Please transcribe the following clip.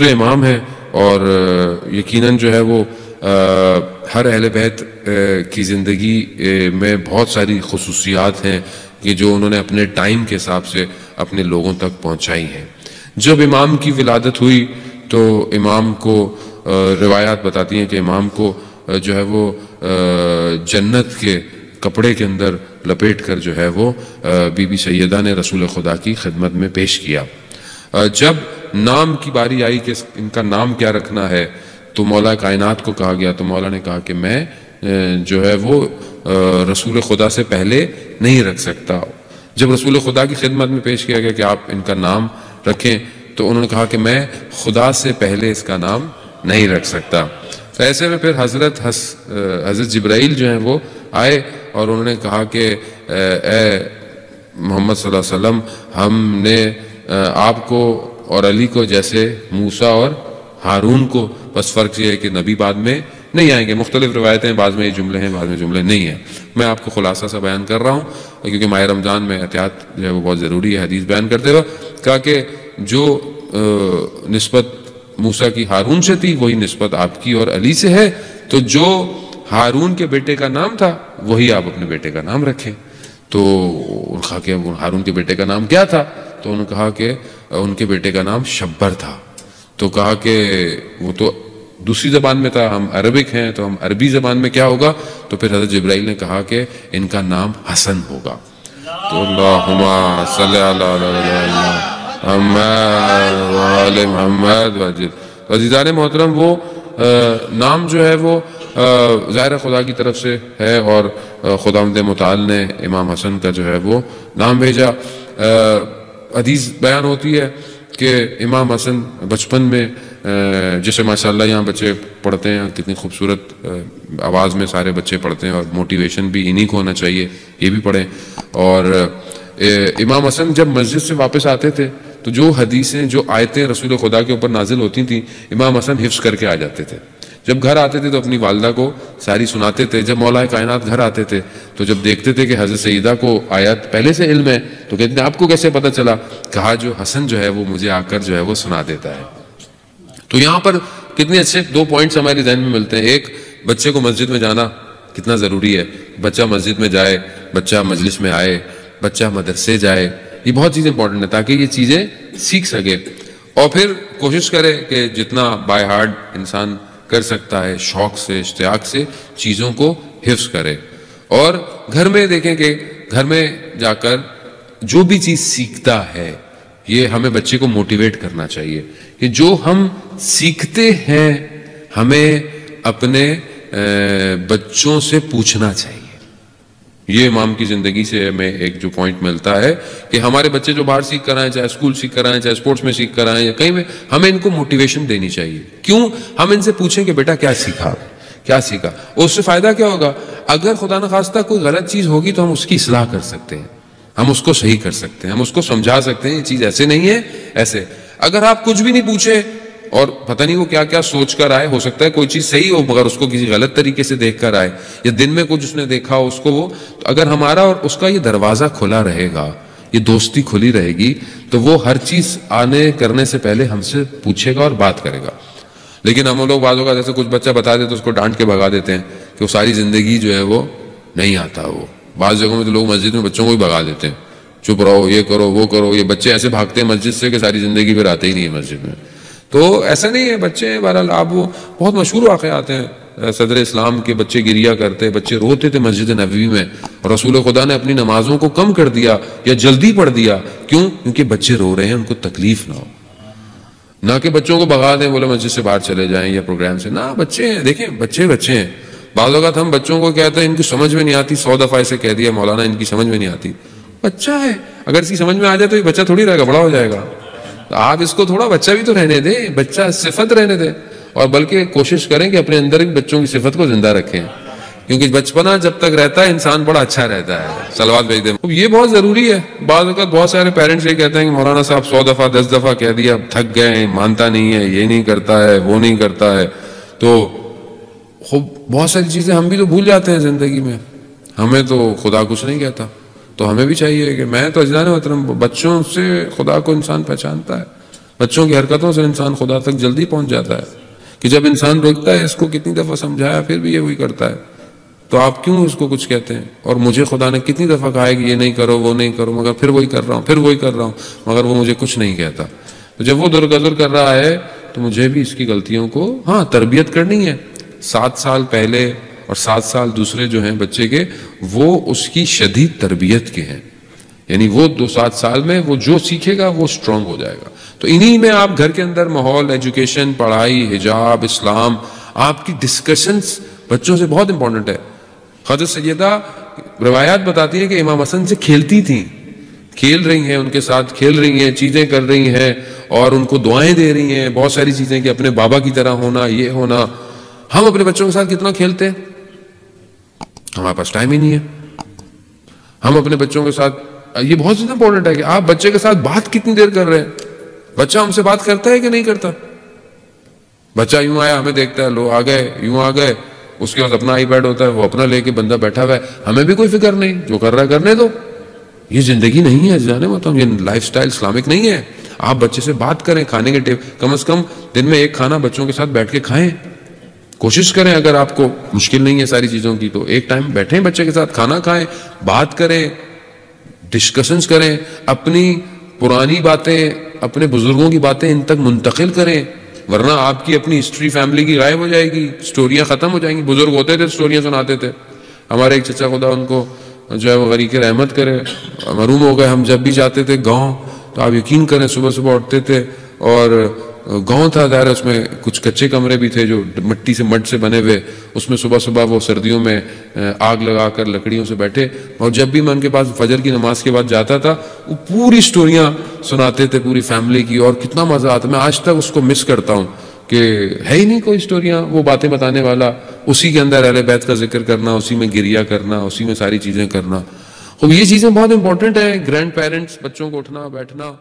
امام ہے، اور یقیناً جو ہے وہ ہر اہل بیت کی زندگی میں بہت ساری خصوصیات ہیں کہ جو انہوں نے اپنے ٹائم کے حساب سے اپنے لوگوں تک پہنچائی ہیں۔ جب امام کی ولادت ہوئی تو امام کو روایات بتاتی ہیں کہ امام کو جو ہے وہ جنت کے کپڑے کے اندر لپیٹ کر جو ہے وہ بی بی سیدہ نے رسول خدا کی خدمت میں پیش کیا۔ جب نام کی باری آئی کہ ان کا نام کیا رکھنا ہے تو مولا کائنات کو کہا گیا، تو مولا نے کہا کہ میں جو ہے وہ رسول خدا سے پہلے نہیں رکھ سکتا۔ جب رسول خدا کی خدمت میں پیش کیا گیا کہ آپ ان کا نام رکھیں تو انہوں نے کہا کہ میں خدا سے پہلے اس کا نام نہیں رکھ سکتا۔ تو ایسے میں پھر حضرت جبرائیل جو ہیں وہ آئے اور انہوں نے کہا کہ اے محمد صلی اللہ علیہ وسلم، ہم نے آپ کو اور علی کو جیسے موسیٰ اور ہارون کو، بس فرق یہ ہے کہ نبی بعد میں نہیں آئیں گے۔ مختلف روایتیں، بعض میں یہ جملے ہیں، بعض میں جملے نہیں ہیں۔ میں آپ کو خلاصہ سا بیان کر رہا ہوں کیونکہ ماہ رمضان میں احتیاط جو ہے وہ بہت ضروری ہے۔ حدیث بیان کرتے ہوئے کہا کہ جو نسبت موسیٰ کی ہارون سے تھی وہی نسبت آپ کی اور علی سے ہے، تو جو ہارون کے بیٹے کا نام تھا وہی آپ اپنے بیٹے کا نام رکھیں۔ تو انہوں نے کہا کہ ہارون کے بیٹے کا نام کیا تھا؟ تو انہوں نے کہا کہ ان کے بیٹے کا نام شبر تھا۔ تو کہا کہ وہ تو دوسری زبان میں تھا، ہم عربک ہیں تو ہم عربی زبان میں کیا ہوگا؟ تو پھر حضرت جبرائیل نے کہا کہ ان کا نام حسن ہوگا۔ تو اللہم صلی علی محمد وعلی محمد۔ عزیزان محترم، وہ نام جو ہے وہ ظاہر خدا کی طرف سے ہے، اور خداوند متعال نے امام حسن کا جو ہے وہ نام بھیجا۔ حدیث بیان ہوتی ہے کہ امام حسن بچپن میں، جیسے ماشاءاللہ یہاں بچے پڑھتے ہیں، کتنی خوبصورت آواز میں سارے بچے پڑھتے ہیں، اور موٹیویشن بھی انہی کو ہونا چاہیے، یہ بھی پڑھیں۔ اور امام حسن جب مسجد سے واپس آتے تھے تو جو حدیثیں، جو آیتیں رسول خدا کے اوپر نازل ہوتی تھیں، امام حسن حفظ کر کے آ جاتے تھے۔ جب گھر آتے تھے تو اپنی والدہ کو ساری سناتے تھے۔ جب مولا کائنات گھر آتے تھے تو جب دیکھتے تھے کہ حضرت سیدہ کو آیات پہلے سے علم ہے تو کہتے ہیں آپ کو کیسے پتہ چلا؟ کہا جو حسن جو ہے وہ مجھے آ کر جو ہے وہ سنا دیتا ہے۔ تو یہاں پر کتنے اچھے 2 پوائنٹس ہمارے ذہن میں ملتے ہیں۔ ایک، بچے کو مسجد میں جانا کتنا ضروری ہے، بچہ مسجد میں جائے، بچہ مجلس میں آئے، بچہ مدرسے جائے، یہ بہت چیز امپورٹنٹ ہے تاکہ یہ چیزیں سیکھ سکے، اور پھر کوشش کرے کہ جتنا بائی ہارٹ انسان کر سکتا ہے شوق سے، اشتیاق سے چیزوں کو حفظ کرے۔ اور گھر میں دیکھیں کہ گھر میں جا کر جو بھی چیز سیکھتا ہے، یہ ہمیں بچے کو موٹیویٹ کرنا چاہیے کہ جو ہم سیکھتے ہیں ہمیں اپنے بچوں سے پوچھنا چاہیے۔ یہ امام کی زندگی سے ہمیں ایک جو پوائنٹ ملتا ہے کہ ہمارے بچے جو باہر سیکھ کر آئیں، چاہے اسکول سیکھ کر آئیں، چاہے اسپورٹس میں سیکھ کر آئیں یا کہیں میں، ہمیں ان کو موٹیویشن دینی چاہیے۔ کیوں؟ ہم ان سے پوچھیں کہ بیٹا کیا سیکھا، کیا سیکھا، اور اس سے فائدہ کیا ہوگا؟ اگر خدا نخواستہ کوئی غلط چیز ہوگی تو ہم اس کی اصلاح کر سکتے ہیں، ہم اس کو صحیح کر سکتے ہیں، ہم اس کو سمجھا سکتے ہیں یہ چیز ایسے نہیں ہے، ایسے۔ اگر آپ کچھ بھی نہیں پوچھے اور پتہ نہیں وہ کیا کیا سوچ کر آئے، ہو سکتا ہے کوئی چیز صحیح ہو مگر اس کو کسی غلط طریقے سے دیکھ کر آئے، یا دن میں کچھ اس نے دیکھا ہو اس کو وہ، تو اگر ہمارا اور اس کا یہ دروازہ کھلا رہے گا، یہ دوستی کھلی رہے گی، تو وہ ہر چیز آنے کرنے سے پہلے ہم سے پوچھے گا اور بات کرے گا۔ لیکن ہم لوگ بعض اوقات جیسے کچھ بچہ بتا دے تو اس کو ڈانٹ کے بھگا دیتے ہیں کہ وہ ساری زندگی جو ہے وہ نہیں آتا۔ وہ بعض جگہوں میں تو لوگ مسجد میں بچوں کو بھی بھگا دیتے ہیں، چپ رہو، یہ کرو، وہ کرو۔ یہ بچے ایسے بھاگتے ہیں مسجد سے کہ ساری زندگی پھر آتے ہی نہیں ہے مسجد میں۔ تو ایسا نہیں ہے، بچے بہرحال آپ، وہ بہت مشہور واقعات ہیں، صدر اسلام کے بچے گریا کرتے، بچے روتے تھے مسجد نبوی میں، اور رسول خدا نے اپنی نمازوں کو کم کر دیا یا جلدی پڑھ دیا۔ کیوں؟ کیونکہ بچے رو رہے ہیں، ان کو تکلیف نہ ہو، نہ کہ بچوں کو بھگا دیں، بولے مسجد سے باہر چلے جائیں یا پروگرام سے۔ نہ، بچے ہیں، دیکھیں بچے ہیں۔ بعض اوقات ہم بچوں کو کہتے ہیں ان کی سمجھ میں نہیں آتی، 100 دفعہ اسے کہہ دیا مولانا ان کی سمجھ میں نہیں آتی۔ بچہ ہے، اگر اس کی سمجھ میں آ جائے تو یہ بچہ تھوڑی رہے گا، بڑا ہو جائے گا۔ آپ اس کو تھوڑا بچہ بھی تو رہنے دیں، بچہ صفت رہنے دیں، اور بلکہ کوشش کریں کہ اپنے اندر بھی بچوں کی صفت کو زندہ رکھیں، کیونکہ بچپنا جب تک رہتا ہے انسان بڑا اچھا رہتا ہے۔ صلوات بھیج دیں، یہ بہت ضروری ہے۔ بعض اوقات بہت سارے پیرنٹس یہ کہتے ہیں کہ مولانا صاحب 100 دفعہ 10 دفعہ کہہ دیا، تھک گئے، مانتا نہیں ہے، یہ نہیں کرتا ہے، وہ نہیں کرتا ہے۔ تو خوب بہت ساری چیزیں ہم بھی تو بھول جاتے ہیں زندگی میں، ہمیں تو خدا کچھ نہیں کہتا۔ تو ہمیں بھی چاہیے کہ میں تو عزیزان محترم بچوں سے خدا کو انسان پہچانتا ہے، بچوں کی حرکتوں سے انسان خدا تک جلدی پہنچ جاتا ہے کہ جب انسان دیکھتا ہے اس کو کتنی دفعہ سمجھایا پھر بھی یہ وہی کرتا ہے، تو آپ کیوں اس کو کچھ کہتے ہیں؟ اور مجھے خدا نے کتنی دفعہ کہا ہے کہ یہ نہیں کرو وہ نہیں کرو، مگر پھر وہی کر رہا ہوں، پھر وہی کر رہا ہوں، مگر وہ مجھے کچھ نہیں کہتا۔ تو جب وہ درگزر کر رہا ہے تو مجھے بھی اس کی غلطیوں کو تربیت کرنی ہے۔ 7 سال پہلے اور 7 سال دوسرے جو ہیں بچے کے، وہ اس کی شدید تربیت کے ہیں، یعنی وہ 7 سال میں وہ جو سیکھے گا وہ سٹرونگ ہو جائے گا۔ تو انہی میں آپ گھر کے اندر ماحول، ایجوکیشن، پڑھائی، حجاب، اسلام، آپ کی ڈسکشنز بچوں سے بہت امپورٹنٹ ہے۔ حضرت سیدہ روایات بتاتی ہے کہ امام حسن سے کھیلتی تھیں، کھیل رہی ہیں، ان کے ساتھ کھیل رہی ہیں، چیزیں کر رہی ہیں اور ان کو دعائیں دے رہی ہیں، بہت ساری چیزیں کہ اپنے بابا کی طرح ہونا، یہ ہونا۔ ہم اپنے بچوں کے ساتھ کتنا کھیلتے ہیں؟ ہمارے پاس ٹائم ہی نہیں ہے۔ ہم اپنے بچوں کے ساتھ، یہ بہت زیادہ امپورٹنٹ ہے کہ آپ بچے کے ساتھ بات کتنی دیر کر رہے ہیں۔ بچہ ہم سے بات کرتا ہے کہ نہیں کرتا؟ بچہ یوں آیا ہمیں دیکھتا ہے، لو آ گئے، یوں آ گئے، اس کے پاس اپنا آئی پیڈ ہوتا ہے، وہ اپنا لے کے بندہ بیٹھا ہوا ہے، ہمیں بھی کوئی فکر نہیں، جو کر رہا ہے کرنے دو۔ یہ زندگی نہیں ہے جانے، مطلب یہ لائف سٹائل اسلامک نہیں ہے۔ آپ بچے سے بات کریں، کھانے کے کم از کم دن میں ایک کھانا بچوں کے ساتھ بیٹھ کے کھائیں، کوشش کریں۔ اگر آپ کو مشکل نہیں ہے ساری چیزوں کی تو ایک ٹائم بیٹھیں بچے کے ساتھ، کھانا کھائیں، بات کریں، ڈسکشنز کریں، اپنی پرانی باتیں، اپنے بزرگوں کی باتیں ان تک منتقل کریں، ورنہ آپ کی اپنی ہسٹری فیملی کی غائب ہو جائے گی، سٹوریاں ختم ہو جائیں گی۔ بزرگ ہوتے تھے سٹوریاں سناتے تھے۔ ہمارے ایک چچا خدا ان کو جو ہے وہ غریق رحمت کرے، محروم ہو گئے، ہم جب بھی جاتے تھے گاؤں تو آپ یقین کریں صبح صبح اٹھتے تھے، اور گاؤں تھا ظاہر، اس میں کچھ کچے کمرے بھی تھے جو مٹی سے مڈ سے بنے ہوئے، اس میں صبح صبح وہ سردیوں میں آگ لگا کر لکڑیوں سے بیٹھے، اور جب بھی میں ان کے پاس فجر کی نماز کے بعد جاتا تھا وہ پوری سٹوریاں سناتے تھے پوری فیملی کی، اور کتنا مزہ آتا۔ میں آج تک اس کو مس کرتا ہوں کہ ہے ہی نہیں کوئی سٹوریاں، وہ باتیں بتانے والا، اسی کے اندر اہل بیت کا ذکر کرنا، اسی میں گریہ کرنا، اسی میں ساری چیزیں کرنا۔ خوب یہ چیزیں بہت امپورٹنٹ ہیں، گرینڈ پیرنٹس، بچوں کو اٹھنا بیٹھنا